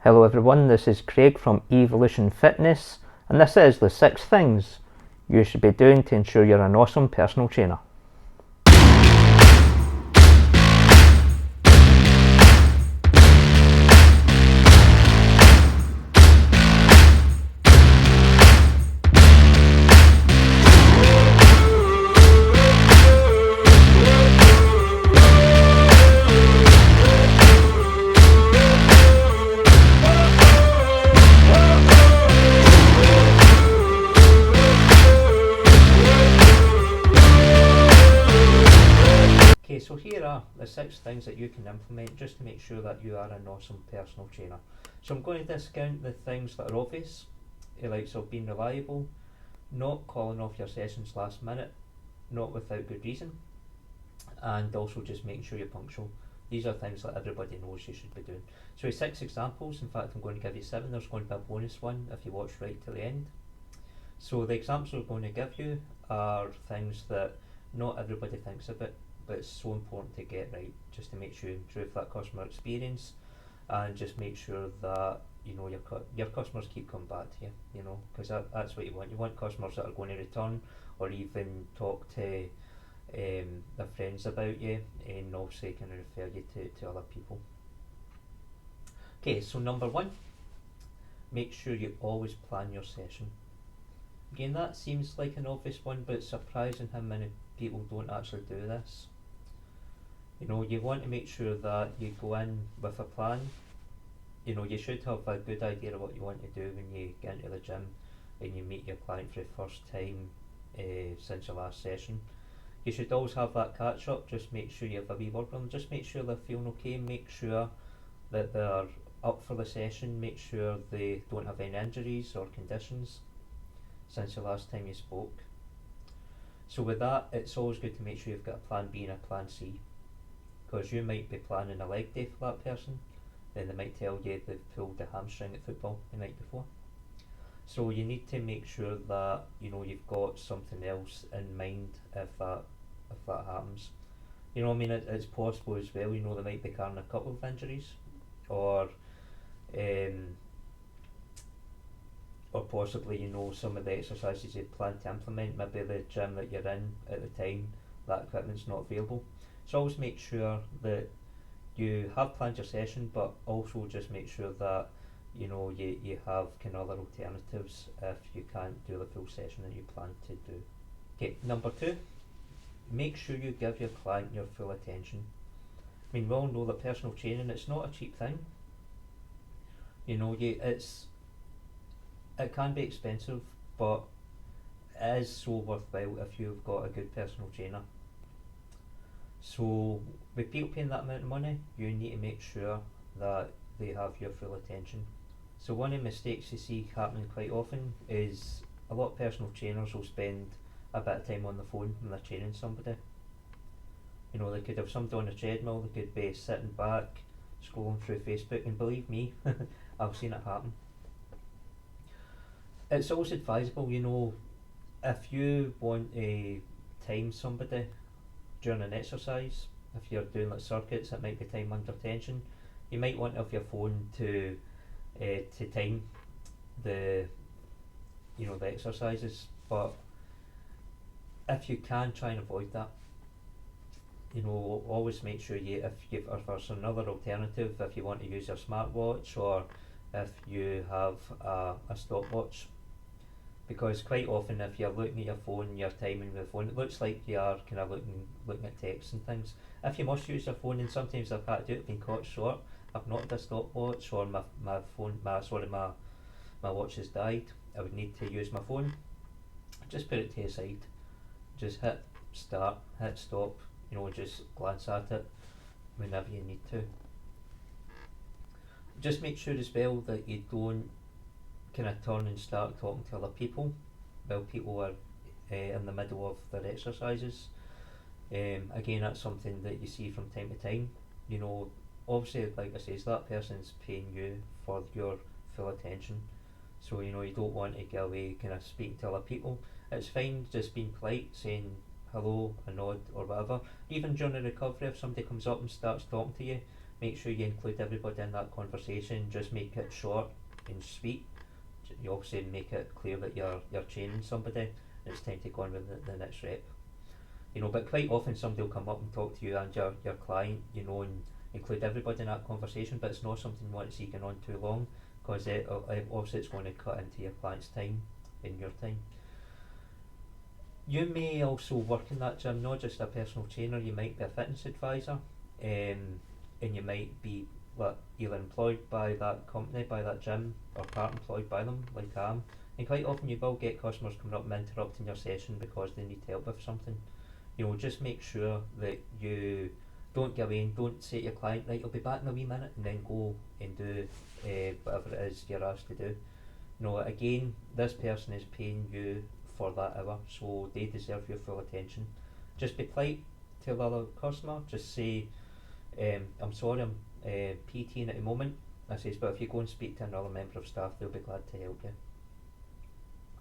Hello everyone, this is Craig from Evolution Fitness, and this is the 6 things you should be doing to ensure you're an awesome personal trainer. Okay, so here are the 6 things that you can implement just to make sure that you are an awesome personal trainer. So I'm going to discount the things that are obvious, like so being reliable, not calling off your sessions last minute, not without good reason, and also just making sure you're punctual. These are things that everybody knows you should be doing. So 6 examples, in fact I'm going to give you 7, there's going to be a bonus one if you watch right to the end. So the examples I'm going to give you are things that not everybody thinks about, but it's so important to get right just to make sure you improve that customer experience and just make sure that your customers keep coming back to you, because that's what you want. You want customers that are going to return or even talk to their friends about you, and obviously can refer you to other people. Okay, so number 1, make sure you always plan your session. Again, that seems like an obvious one, but it's surprising how many people don't actually do this. You want to make sure that you go in with a plan. You should have a good idea of what you want to do when you get into the gym and you meet your client for the first time since your last session. You should always have that catch up, just make sure you have a wee word with them, just make sure they're feeling okay, make sure that they're up for the session, make sure they don't have any injuries or conditions since the last time you spoke. So with that, it's always good to make sure you've got a plan B and a plan C, because you might be planning a leg day for that person, then they might tell you they've pulled a hamstring at football the night before. So you need to make sure that you've got something else in mind if that happens. It's possible as well. They might be carrying a couple of injuries, or possibly some of the exercises you plan to implement. Maybe the gym that you're in at the time, that equipment's not available. So always make sure that you have planned your session, but also just make sure that you have kind of other alternatives if you can't do the full session that you plan to do. Okay, number 2, make sure you give your client your full attention. We all know that personal training, it's not a cheap thing. It can be expensive, but it is so worthwhile if you've got a good personal trainer. So with people paying that amount of money, you need to make sure that they have your full attention. So one of the mistakes you see happening quite often is a lot of personal trainers will spend a bit of time on the phone when they're training somebody. They could have somebody on a treadmill, they could be sitting back scrolling through Facebook, and believe me, I've seen it happen. It's always advisable, if you want to time somebody during an exercise, if you're doing like circuits that might be time under tension, you might want to have your phone to time the the exercises, but if you can, try and avoid that. Always make sure if there's another alternative, if you want to use your smartwatch, or if you have a stopwatch, because quite often if you're looking at your phone, you're timing with the phone, it looks like you are kind of looking at texts and things. If you must use your phone, and sometimes I've had to do it, been caught short, I've not had a stopwatch, or my watch has died, I would need to use my phone, just put it to the side, just hit start, hit stop, just glance at it whenever you need to. Just make sure as well that you don't kind of turn and start talking to other people while people are in the middle of their exercises. Again, that's something that you see from time to time. Obviously, like I say, that person's paying you for your full attention, so you don't want to get away kind of speaking to other people. It's fine just being polite, saying hello, a nod, or whatever. Even during a recovery, if somebody comes up and starts talking to you, make sure you include everybody in that conversation. Just make it short and sweet. You obviously make it clear that you're training somebody and it's time to go on with the next rep. But quite often somebody will come up and talk to you and your client, and include everybody in that conversation, but it's not something you want to see going on too long, because obviously it's going to cut into your client's time and your time. You may also work in that gym, not just a personal trainer, you might be a fitness advisor, and you might be either employed by that company, by that gym, or part employed by them, like I am. And quite often you will get customers coming up and interrupting your session because they need help with something. Just make sure that you don't give in, don't say to your client, right, I'll be back in a wee minute, and then go and do whatever it is you're asked to do. Again, this person is paying you for that hour, so they deserve your full attention. Just be polite to the other customer, just say, I'm sorry, I'm PTing at the moment. I says, but if you go and speak to another member of staff, they'll be glad to help you.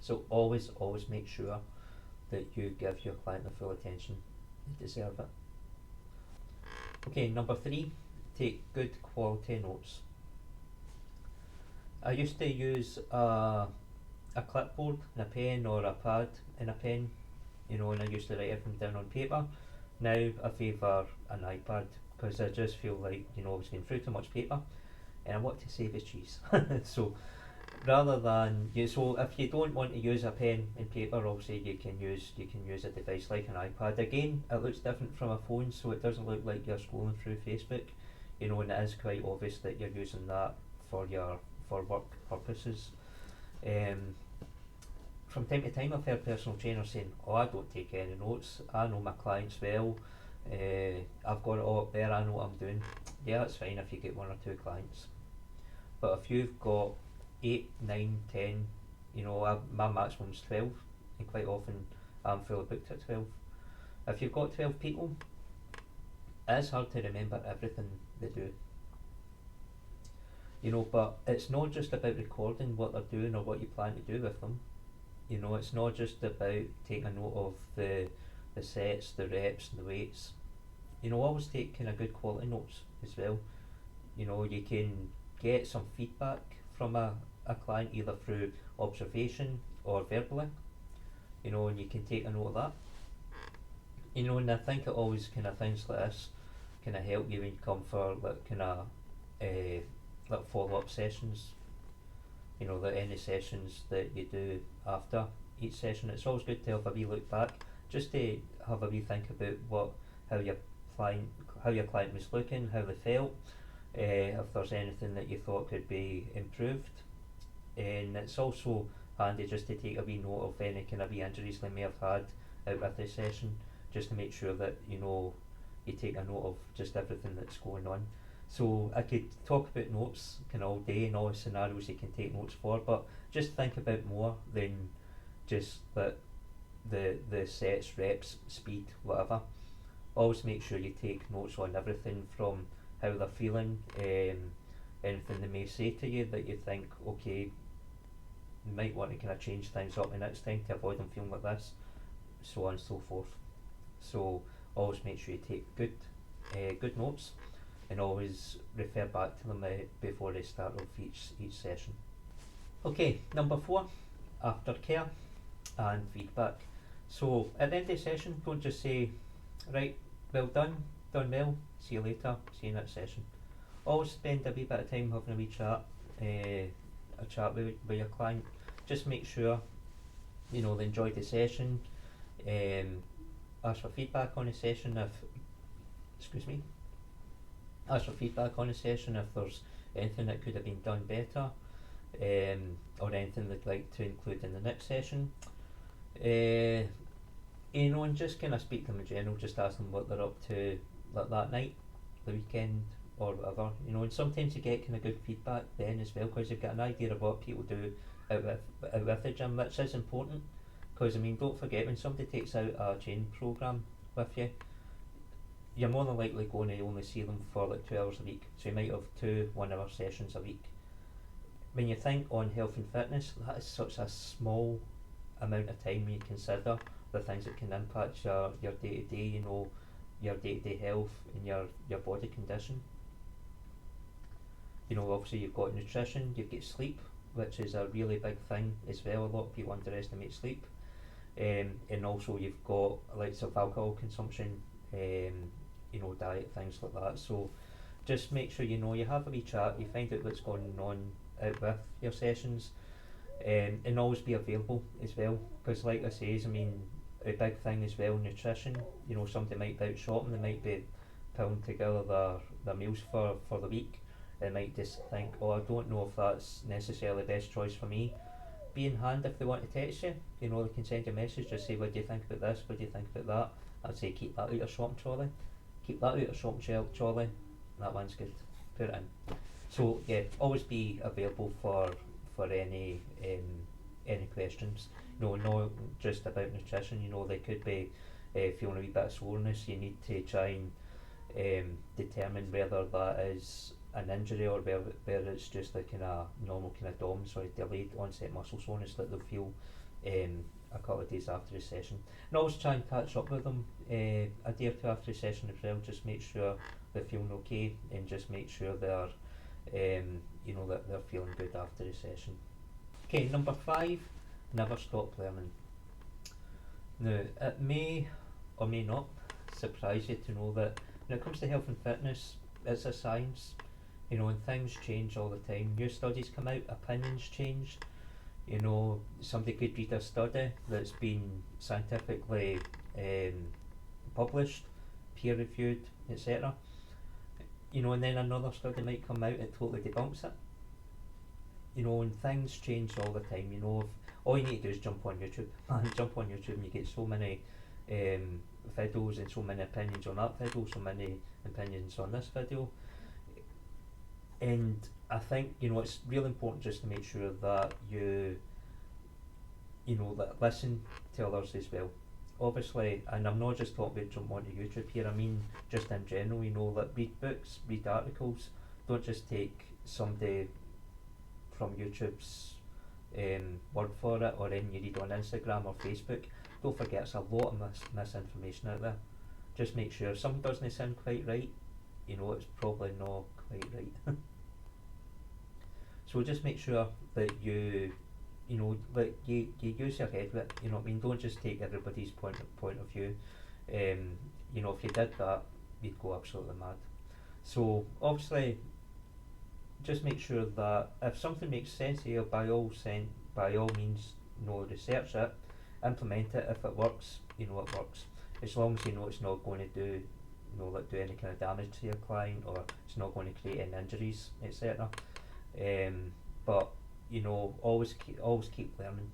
So always make sure that you give your client the full attention they deserve it. Okay, number 3, take good quality notes. I used to use a clipboard and a pen, or a pad and a pen, and I used to write everything down on paper. Now I favour an iPad, because I just feel like I was going through too much paper and I want to save the cheese. So rather than so if you don't want to use a pen and paper, obviously you can use a device like an iPad. Again, it looks different from a phone, so it doesn't look like you're scrolling through Facebook, and it is quite obvious that you're using that for work purposes. From time to time I've heard personal trainers saying, oh, I don't take any notes, I know my clients well, I've got it all up there, I know what I'm doing. Yeah, that's fine if you get 1 or 2 clients, but if you've got 8, 9, 10, my maximum's 12, and quite often I'm fully booked at 12. If you've got 12 people, it's hard to remember everything they do. But it's not just about recording what they're doing or what you plan to do with them. It's not just about taking a note of the sets, the reps, and the weights. Always take kind of good quality notes as well. You can get some feedback from a client either through observation or verbally, and you can take a note of that. And I think it always kind of things like this kind of help you when you come for like follow-up sessions. That any sessions that you do after each session, it's always good to have a wee look back, just to have a wee think about how your client was looking, how they felt, if there's anything that you thought could be improved. And it's also handy just to take a wee note of any kind of wee injuries they may have had out with the session, just to make sure that you take a note of just everything that's going on. So I could talk about notes kind of all day and all the scenarios you can take notes for, but just think about more than just that the sets, reps, speed, whatever. Always make sure you take notes on everything from how they're feeling, anything they may say to you that you think, okay, you might want to kind of change things up the next time to avoid them feeling like this, so on and so forth. So always make sure you take good notes, and always refer back to them before they start off each session. Okay, number 4, aftercare and feedback. So at the end of the session, don't just say, right, well done well, see you later, see you next session. Always spend a wee bit of time having a wee chat, with your client. Just make sure they enjoyed the session. Ask for feedback on the session ask for feedback on the session if there's anything that could have been done better, or anything they'd like to include in the next session. And just kind of speak to them in general, just ask them what they're up to like that night, the weekend, or whatever. And sometimes you get kind of good feedback then as well, because you've got an idea of what people do out with the gym, which is important. Because don't forget, when somebody takes out a training program with you, you're more than likely going to only see them for like 2 hours a week, so you might have 2 1-hour sessions a week. When you think on health and fitness, that is such a small amount of time when you consider the things that can impact your day-to-day, your day-to-day health and your body condition. Obviously you've got nutrition, you've got sleep, which is a really big thing as well. A lot of people underestimate sleep. And also you've got like of alcohol consumption, diet, things like that. So just make sure you have a wee chat, you find out what's going on out with your sessions, and always be available as well. Because like I says, a big thing as well, nutrition. Somebody might be out shopping, they might be pulling together their meals for the week. They might just think, oh, I don't know if that's necessarily the best choice for me. Be in hand if they want to text you. They can send you a message, just say, what do you think about this, what do you think about that. I'd say keep that out your shopping trolley. Keep that out your shopping trolley. That one's good. Put it in. So yeah, always be available for any questions. Not just about nutrition. They could be feeling a wee bit of soreness. You need to try and determine whether that is an injury or whether it's just a kind of normal kind of DOMS or delayed onset muscle soreness that they'll feel a couple of days after the session. And always try and catch up with them a day or two after the session as well. Just make sure they're feeling okay, and just make sure they're that they're feeling good after the session. Okay, number 5, never stop learning. Now, it may or may not surprise you to know that when it comes to health and fitness, it's a science, and things change all the time. New studies come out, opinions change. Somebody could read a study that's been scientifically published, peer reviewed, etc. And then another study might come out that totally debunks it. And things change all the time. If all you need to do is jump on YouTube, and jump on YouTube, and you get so many videos and so many opinions on that video, so many opinions on this video. And I think it's really important just to make sure that you listen to others as well. Obviously, and I'm not just talking about jump onto YouTube here. I mean just in general. Read books, read articles. Don't just take somebody from YouTube's word for it, or then you read on Instagram or Facebook. Don't forget, it's a lot of misinformation out there. Just make sure if something doesn't sound quite right, it's probably not quite right. So just make sure that you use your head with it. Don't just take everybody's point of view. If you did that, you'd go absolutely mad. So obviously, just make sure that if something makes sense to you, by all means, research it, implement it. If it works, it works. As long as it's not going to do any kind of damage to your client, or it's not going to create any injuries, etc. But always keep learning.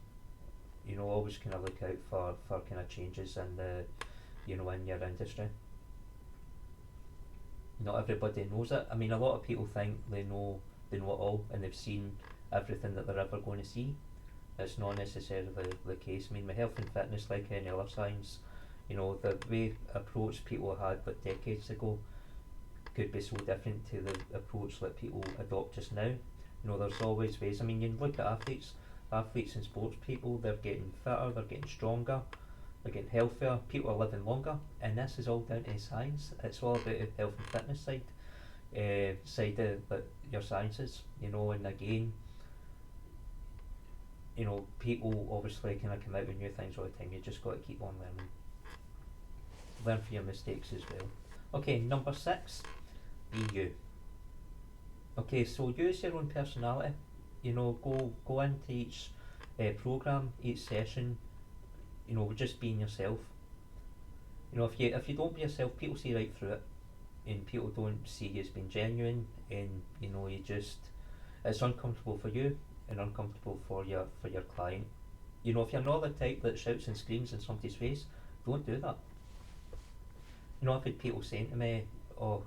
Always kind of look out for kind of changes in the in your industry. Not everybody knows it. A lot of people think they know it all, and they've seen everything that they're ever going to see. It's not necessarily the case. With health and fitness, like any other science, the way approach people had but decades ago could be so different to the approach that people adopt just now. There's always ways. You look at athletes and sports people, they're getting fitter, they're getting stronger, they're getting healthier, people are living longer, and this is all down to science. It's all about the health and fitness side of your sciences, and again, people obviously kind of come out with new things all the time. You just got to keep on learning. Learn from your mistakes as well. Okay, number 6, be you. Okay, so use your own personality. Go into each program, each session. Just being yourself. If you don't be yourself, people see right through it, and people don't see you as being genuine, and it's uncomfortable for you and uncomfortable for your client. If you're not the type that shouts and screams in somebody's face, don't do that. I've had people saying to me, "Oh,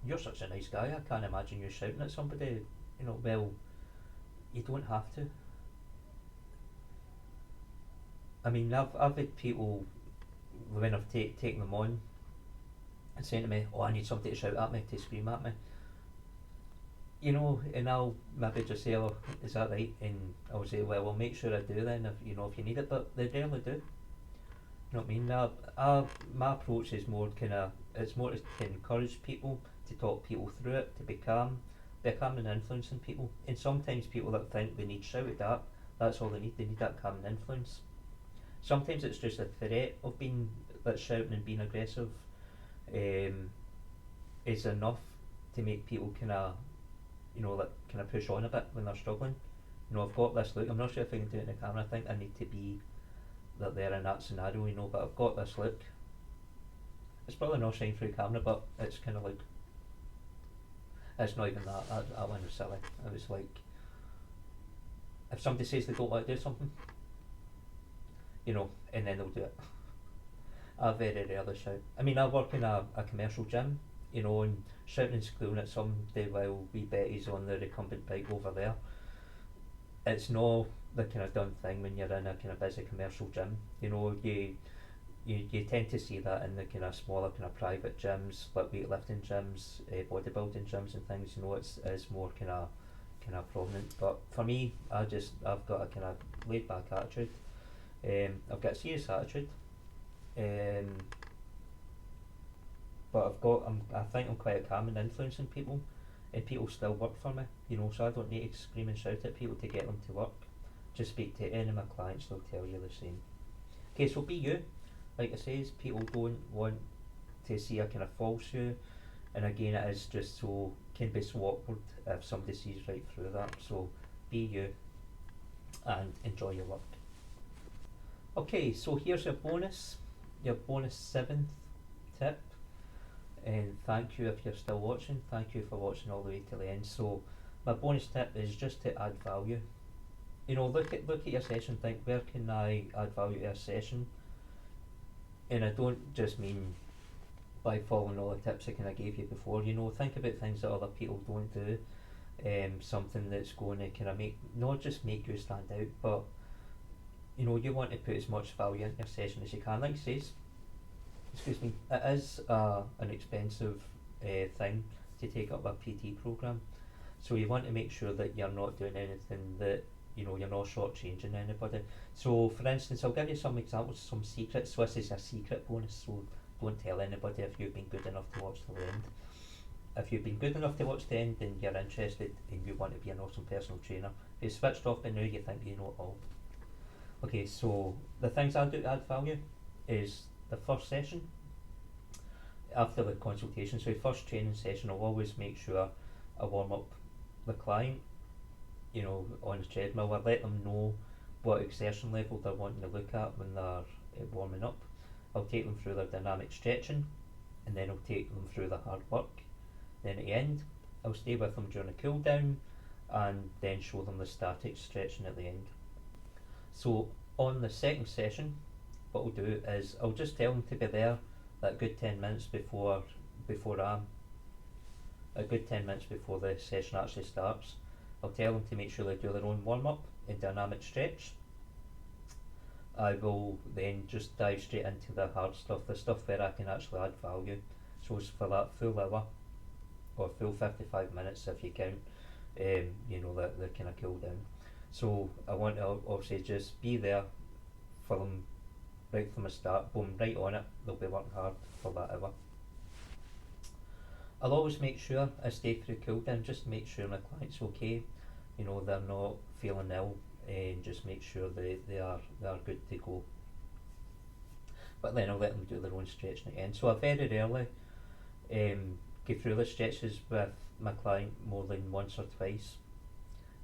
you're such a nice guy, I can't imagine you shouting at somebody." Well, you don't have to. I've had people, when I've taken them on, and saying to me, "Oh, I need somebody to shout at me, to scream at me." And I'll maybe just say, "Oh, is that right?" And I'll say, "Well, I'll make sure I do then, if you need it," but they rarely do. My approach is more it's more to encourage people, to talk people through it, to be calm. be a calming influence on people. And sometimes people that think they need shouted at, that's all they need. They need that calming influence. Sometimes it's just a threat of being that shouting and being aggressive um, is enough to make people kind of, like kind of push on a bit when they're struggling. I've got this look. I'm not sure if I can do it in the camera. I think I need to be that there in that scenario, but I've got this look. It's probably not shine through camera, but it's kind of like, it's not even that. That one was silly. It was like, if somebody says they don't want to do something, and then they'll do it. I very rarely shout. I mean, I work in a commercial gym, and shouting and squealing at somebody while wee Betty's on the recumbent bike over there. It's not the kind of done thing when you're in a kind of busy commercial gym. You tend to see that in the kind of smaller kind of private gyms, like weightlifting gyms, bodybuilding gyms and things. It's more kind of prominent. But for me, I've got a kind of laid back attitude. I've got a serious attitude. But I think I'm quite a calming influence on people, and people still work for me. So I don't need to scream and shout at people to get them to work. Just speak to any of my clients; they'll tell you the same. Okay, so be you. Like I says, people don't want to see a kind of false you, and again, it is just can be so awkward if somebody sees right through that. So be you, and enjoy your work. Okay, so here's your bonus 7th tip, and thank you if you're still watching. Thank you for watching all the way to the end. So my bonus tip is just to add value. Look at your session. Think, where can I add value to a session? And I don't just mean by following all the tips I kind of gave you before. Think about things that other people don't do. Something that's going to kind of not just make you stand out, but you want to put as much value into your session as you can. Like it says, excuse me, it is an expensive thing to take up a PT program. So you want to make sure that you're not doing anything that you're not shortchanging anybody. So for instance, I'll give you some examples, some secrets. So this is a secret bonus, so don't tell anybody if you've been good enough to watch the end. If you've been good enough to watch the end, then you're interested and you want to be an awesome personal trainer. If you switched off by now, you think you know it all. Okay, so the things I do to add value is the first session after the consultation. So the first training session, I'll always make sure I warm up the client, on the treadmill. I let them know what exertion level they're wanting to look at when they're warming up. I'll take them through their dynamic stretching, and then I'll take them through the hard work. Then at the end, I'll stay with them during a cool down, and then show them the static stretching at the end. So on the second session, what I'll do is I'll just tell them to be there that good 10 minutes before a good 10 minutes before the session actually starts. I'll tell them to make sure they do their own warm up and dynamic stretch. I will then just dive straight into the hard stuff, the stuff where I can actually add value. So it's for that full hour or full 55 minutes if you count, the kind of cool down. So I want to obviously just be there for them right from the start, boom, right on it. They'll be working hard for that hour. I'll always make sure I stay through cool down, just to make sure my client's okay, they're not feeling ill, and just make sure they are good to go. But then I'll let them do their own stretching at the end. So I very rarely go through the stretches with my client more than once or twice.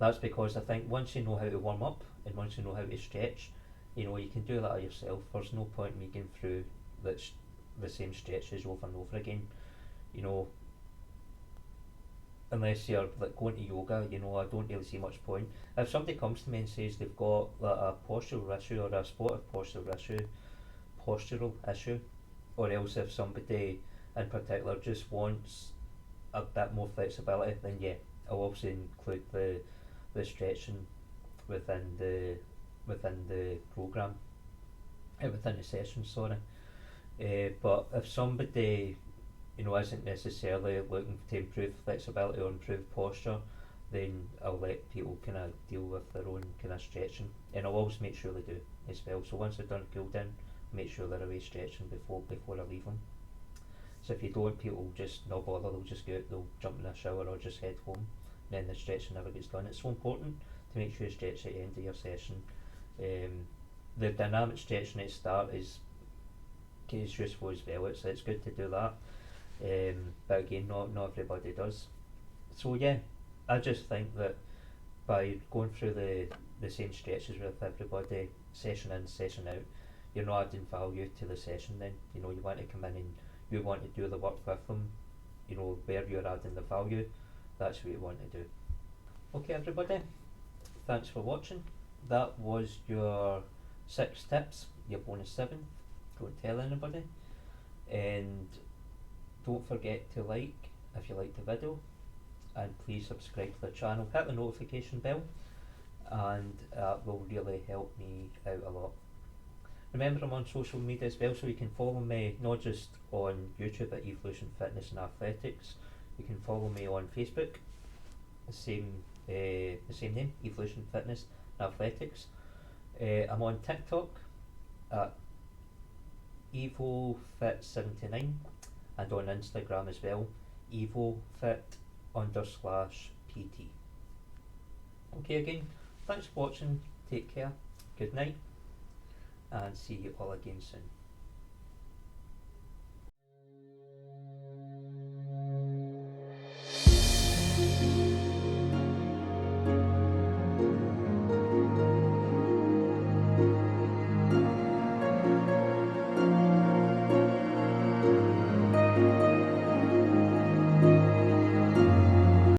That's because I think once you know how to warm up and once you know how to stretch, you can do that yourself. There's no point in me going through the same stretches over and over again. Unless you're like going to yoga, I don't really see much point. If somebody comes to me and says they've got like a postural issue or a spot of postural issue, or else if somebody in particular just wants a bit more flexibility, then yeah, I'll obviously include the stretching within the program, within the session. Sorry, but if somebody isn't necessarily looking to improve flexibility or improve posture, then I'll let people kind of deal with their own kind of stretching, and I'll always make sure they do as well. So once they've done cool down, make sure they're away stretching before I leave them. So if you don't, people just not bother. They'll just go out, they'll jump in a shower or just head home. then the stretching never gets done. It's so important to make sure you stretch at the end of your session. The dynamic stretching at the start is useful as well. It's good to do that. But again, not everybody does. So yeah, I just think that by going through the same stretches with everybody, session in, session out, you're not adding value to the session then. You know, you want to come in and you want to do the work with them, you know, where you're adding the value, that's what you want to do. Okay everybody, thanks for watching. That was your 6 tips, your bonus 7. Don't tell anybody. And don't forget to like if you like the video, and please subscribe to the channel, hit the notification bell, and that will really help me out a lot. Remember, I'm on social media as well, so you can follow me not just on YouTube at Evolution Fitness and Athletics. You can follow me on Facebook, the same name, Evolution Fitness and Athletics. I'm on TikTok at EvoFit79, and on Instagram as well, EvoFit_PT. Okay, again, thanks for watching, take care, good night, and see you all again soon.